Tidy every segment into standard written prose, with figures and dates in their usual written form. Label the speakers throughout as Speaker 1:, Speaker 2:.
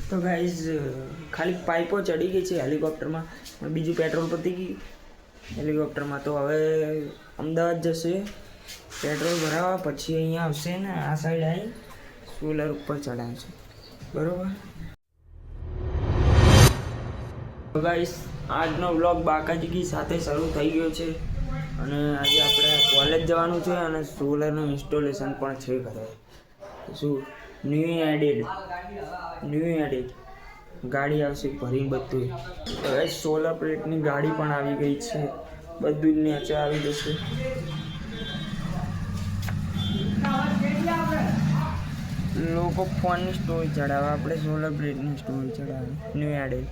Speaker 1: તો ગાઈઝ ખાલી પાઇપો ચડી ગઈ છે હેલિકોપ્ટરમાં, પણ બીજું પેટ્રોલ પતી ગયું હેલિકોપ્ટરમાં. તો હવે અમદાવાદ જશે પેટ્રોલ ભરાવવા, પછી અહીંયા આવશે ને આ સાઈડ આવી સોલર ઉપર ચડાવશે. બરાબર. તો ગાઈઝ આજનો વ્લોગ બાકાજી સાથે શરૂ થઈ ગયો છે, અને આજે આપણે કોલેજ જવાનું છે અને સોલરનું ઇન્સ્ટોલેશન પણ છે ઘરે. શું ન્યૂ એડેડ ગાડી આવશે ભરીને બધું. હવે સોલર પ્લેટની ગાડી પણ આવી ગઈ છે, બધું જ નીચે આવી જશે. લોકો ફોનની સ્ટોરી ચડાવે, આપણે સોલર પ્લેટની સ્ટોરી ચડાવે ન્યૂ એડેડ.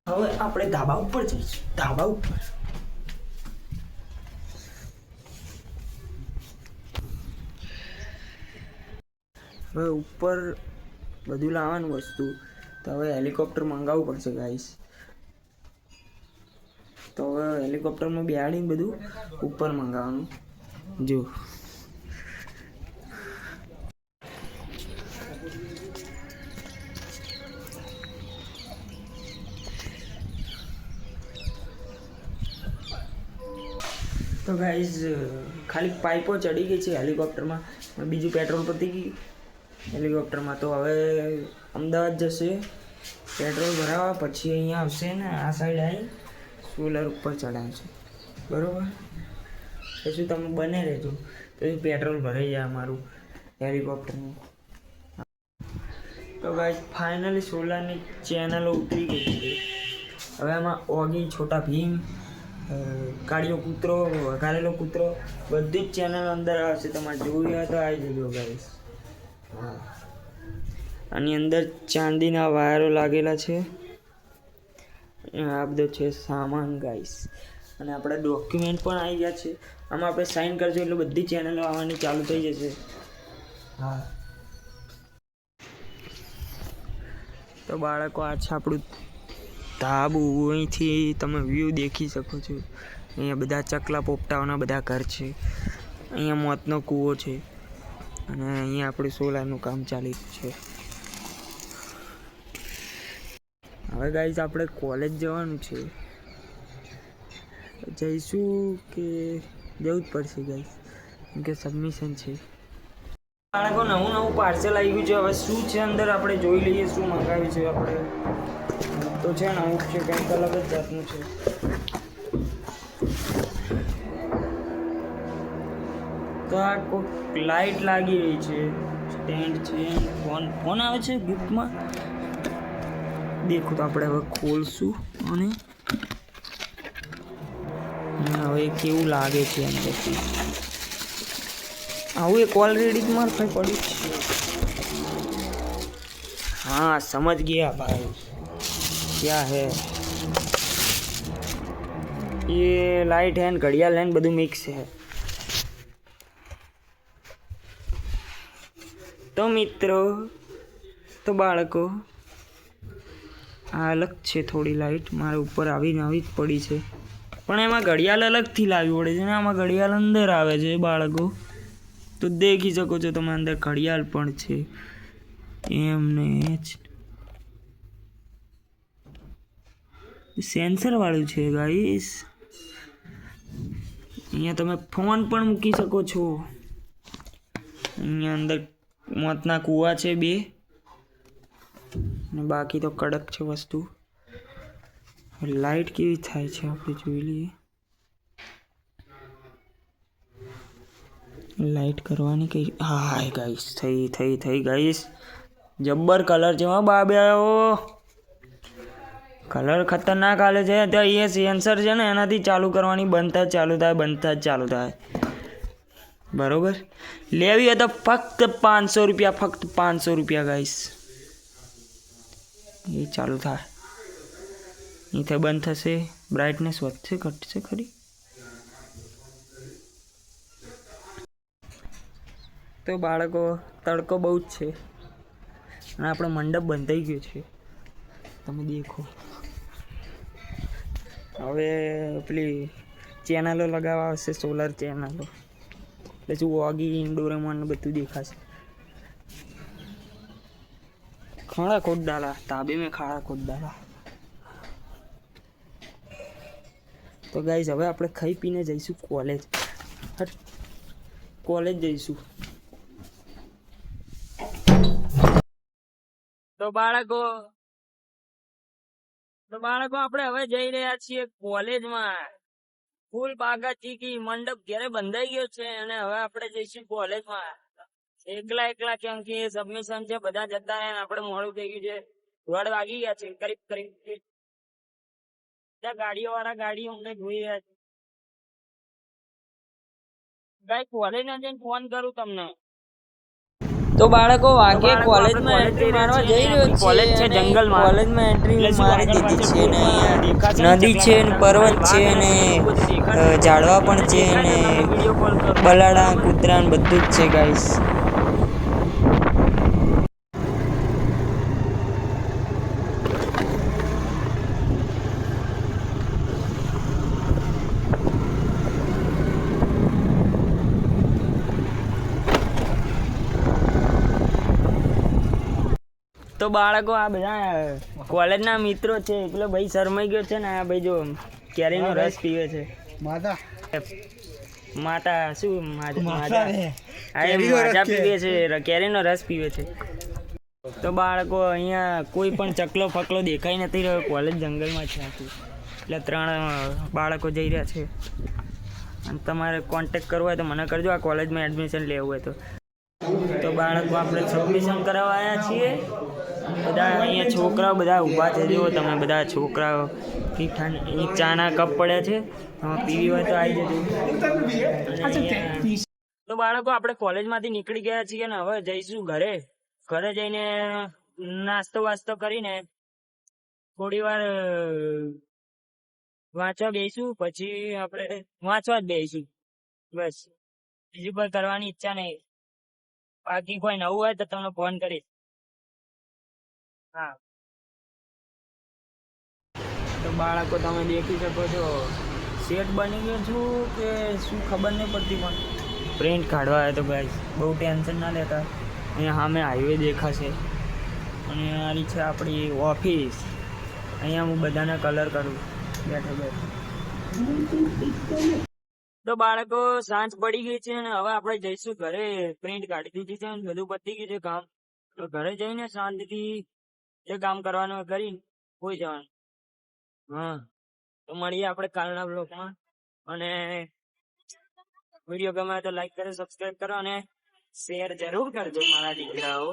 Speaker 1: હવે આપણે ધાબા ઉપર જઈશું. ધાબા ઉપર હવે ઉપર બધું લાવવાનું વસ્તુ, તો હવે હેલિકોપ્ટર મંગાવવું પડશે ગાઈસ. તો હવે હેલિકોપ્ટરમાં બેહાડીને બધું ઉપર મંગાવવાનું. જો તો ગાઈઝ ખાલી પાઇપો ચડી ગઈ છે હેલિકોપ્ટરમાં, પણ બીજું પેટ્રોલ પતી ગયું હેલિકોપ્ટરમાં. તો હવે અમદાવાદ જશે પેટ્રોલ ભરાવવા, પછી અહીંયા આવશે ને આ સાઈડ આવી સોલર ઉપર ચડાવશે. બરાબર. પછી તમે બને રહેજો, પછી પેટ્રોલ ભરાઈ જાય અમારું હેલિકોપ્ટરનું. તો ગાઈઝ ફાઇનલી સોલરની ચેનલો ઉતરી ગઈ છે. હવે આમાં ઓગી, છોટા ભીમ, કાળિયો કૂતરો, વઘારેલો કૂતરો, બધી જ ચેનલ અંદર આવશે. તમારે જોવી હોય તો આવી જજો ગાઈસ. હા, આની અંદર ચાંદીના વાયરો લાગેલા છે. આ બધો છે સામાન ગાઈસ, અને આપણા ડોક્યુમેન્ટ પણ આવી ગયા છે. આમાં આપણે સાઇન કરજો એટલે બધી ચેનલો આવવાની ચાલુ થઈ જશે. હા, તો બાળકો આ છે આપણું ધાબુ. અહીંથી તમે વ્યૂ દેખી શકો છો. અહીંયા બધા ચકલા પોપટાઓના બધા ઘર છે. અહીંયા મોતનો કૂવો છે, અને અહીંયા આપણું સોલારનું કામ ચાલી રહ્યું છે. હવે ગાઈઝ આપણે કોલેજ જવાનું છે. જઈશું કે જવું જ પડશે ગાઈઝ, કેમ કે સબમિશન છે. બાળકો નવું પાર્સલ આવી ગયું છે. હવે શું છે અંદર આપણે જોઈ લઈએ, શું મંગાવ્યું છે આપણે. તો છે ને અમુક છે કંઈક અલગ જ જાતનું છે. તો આ કોઈક લાઇટ લાગી રહી છે, સ્ટેન્ડ છે, ફોન આવે છે ગિફ્ટમાં. દેખો તો આપણે હવે ખોલશું અને હવે કેવું લાગે છે અંદરથી. આવું એક ઓલરેડી મારે કંઈ પડ્યું છે. हाँ समझ गया भाई क्या है ये. लाइट है, घड़ियाल है, બધું મિક્સ है. તો મિત્રો, તો બાળકો આ અલગ છે થોડી લાઇટ. મારે ઉપર આવીને આવી જ પડી છે, પણ એમાં ઘડિયાળ અલગથી લાવવી પડે છે ને આમાં ઘડિયાળ અંદર આવે છે બાળકો. તો દેખી શકો છો તમે, અંદર ઘડિયાળ પણ છે. એમને સેન્સર વાળું છે ગાઈસ. અહીંયા તમે ફોન પણ મૂકી શકો છો. અહીંયા અંદર મોતના કૂવા છે 2, અને બાકી તો કડક છે વસ્તુ. લાઇટ કેવી થાય છે આપણે જોઈ લઈએ. લાઇટ કરવાની કઈ. હા ગાઈસ, થઈ ગાઈસ. જબ્બર કલર છે. બાબ્યાઓ કલર ખતરનાક હાલે છે. ત્યાં એ સેન્સર છે ને, એનાથી ચાલુ કરવાની, બનતા જ ચાલુ થાય. બરોબર. લેવી હોય તો ફક્ત 500 રૂપિયા, ફક્ત 500 રૂપિયા ગાઈસ. એ ચાલુ થાય, અહીંથી બંધ થશે. બ્રાઇટનેસ વધશે ઘટશે ખરી. તો બાળકો તડકો બહુ જ છે, અને આપણો મંડપ બંધાઈ ગયો છે, તમે દેખો. હવે પેલી ચેનલો લગાવવા આવશે, સોલર ચેનલો, એટલે શું ઓગી ડોરેમોન બધું દેખાશે. ખાડા ખોદ ડાલા, તાબે મેં ખાડા ખોદ ડાલા. તો ગાઈઝ હવે આપણે ખાઈ પીને જઈશું કોલેજ. કોલેજ જઈશું. તો બાળકો આપણે હવે જઈ રહ્યા છીએ કોલેજમાં. ફૂલ બાગા ચીકી મંડપ ઘેરે બંધાઈ ગયો છે અને હવે આપણે જઈશું કોલેજમાં. એકલા કેમ કે સબમિશન છે, બધા જતા રહ્યા, આપણે મોડું થઈ ગયું છે, 1:30 વાગી ગયા છે કરીબ. ગાડીઓ વાળા ગાડીઓ અમને જોઈ રહ્યા છે. ગાય કોલેજ ના જઈને ફોન કરું તમને. તો બાળકો વાગે કોલેજમાં એન્ટ્રી મારવા જઈ રહ્યો છે. કોલેજ છે જંગલમાં, કોલેજમાં એન્ટ્રી મારી દીધી છે ને અહીંયા નદી છે ને પર્વત છે ને ઝાડવા પણ છે ને બલાડા કૂતરા ને બધું જ છે ગાઈસ. તો બાળકો આ બધા કોલેજના મિત્રો છે. પેલો ભાઈ શરમાઈ ગયો છે ને આ ભાઈ જો કેરીનો રસ પીવે છે. માતા શું માજા પીવે છે, કેરીનો રસ પીવે છે. તો બાળકો અહીંયા કોઈ પણ ચકલો ફકલો દેખાઈ નથી રહ્યો. કોલેજ જંગલમાં છે આખું, એટલે 3 બાળકો જઈ રહ્યા છે. અને તમારે કોન્ટેક્ટ કરવો હોય તો મને કરજો, આ કોલેજમાં એડમિશન લેવું હોય તો બાળકો આપણે સબમિશન કરાવવા આવ્યા છીએ. બધા અહીંયા છોકરાઓ બધા ઊભા છે, જુઓ તમે, બધા છોકરાઓ. ચાના કપ પડ્યા છે, પીવી હોય તો આવી જજો. તો બાળકો આપણે કોલેજમાંથી નીકળી ગયા છીએ ને હવે જઈશું ઘરે. ઘરે જઈને નાસ્તો વાસ્તો કરીને થોડી વાર વાંચવા બેસીશું, પછી આપણે વાંચવા જ બેસીશું. બસ, બીજું કોઈ કરવાની ઈચ્છા નહીં. બાકી કોઈ નવું હોય તો તમને ફોન કરીશ. હા, તો બાળકો તમે દેખી શકો છો, સેટ બની ગયો છું કે શું ખબર નહીં પડતી, પણ પ્રિન્ટ કાઢવા આવ્યો તો ગાઈસ. બહુ ટેન્શન ના લેતા. અહીંયા સામે હાઈવે દેખાશે અને આ છે આપણી ઓફિસ. અહીંયા હું બધાને કલર કરું બેઠો. તો બાળકો સાંજ પડી ગઈ છે અને હવે આપણે જઈશું ઘરે. પ્રિન્ટ કાઢી દીધી છે, બધું પતી ગયું છે કામ. તો ઘરે જઈને શાંતિથી જે કામ કરવાનું કરીને હોઈ જવાનું. હા, તો મળીએ આપણે કાલના બ્લોગમાં. અને વિડીયો ગમે તો લાઈક કરો, સબસ્ક્રાઈબ કરો અને શેર જરૂર કરજો મારા દીકરાઓ.